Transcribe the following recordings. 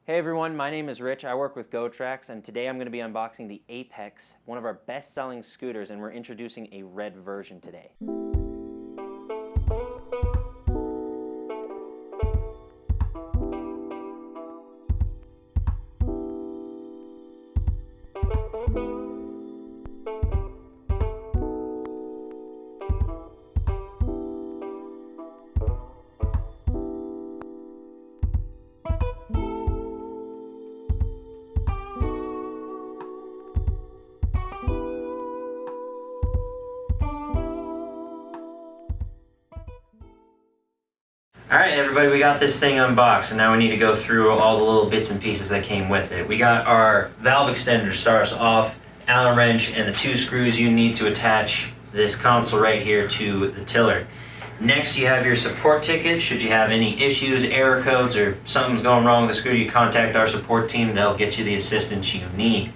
Hey everyone, my name is Rich. I work with GOTRAX, and today I'm going to be unboxing the Apex, one of our best-selling scooters, and we're introducing a red version today. Alright everybody, we got this thing unboxed, and now we need to go through all the little bits and pieces that came with it. We got our valve extender, starts off, Allen wrench, and the 2 screws you need to attach this console right here to the tiller. Next you have your support ticket. Should you have any issues, error codes, or something's going wrong with the scooter, you contact our support team. They'll get you the assistance you need.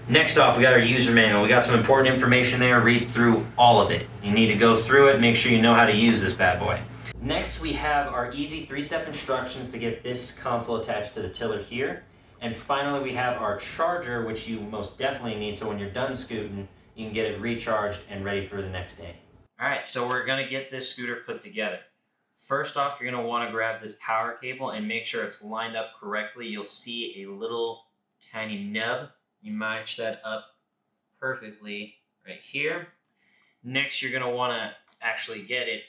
Next off, we got our user manual. We got some important information there. Read through all of it. You need to go through it, make sure you know how to use this bad boy. Next, we have our easy 3-step instructions to get this console attached to the tiller here. And finally, we have our charger, which you most definitely need, so when you're done scooting, you can get it recharged and ready for the next day. Alright, so we're going to get this scooter put together. First off, you're going to want to grab this power cable and make sure it's lined up correctly. You'll see a little tiny nub. You match that up perfectly right here. Next, you're going to want to actually get it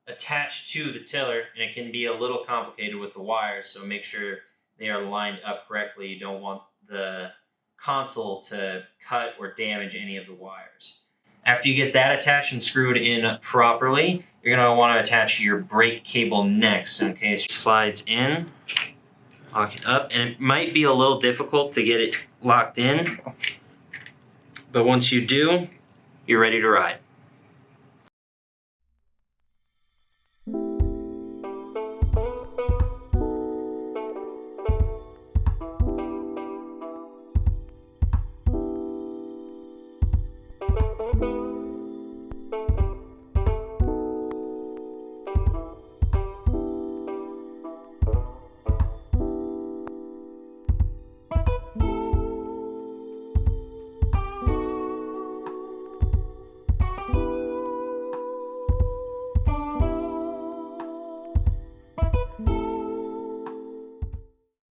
attached to the tiller, and it can be a little complicated with the wires, so make sure they are lined up correctly. You don't want the console to cut or damage any of the wires. After you get that attached and screwed in properly, you're going to want to attach your brake cable next. Okay, so it slides in, lock it up, and it might be a little difficult to get it locked in, but once you do, you're ready to ride.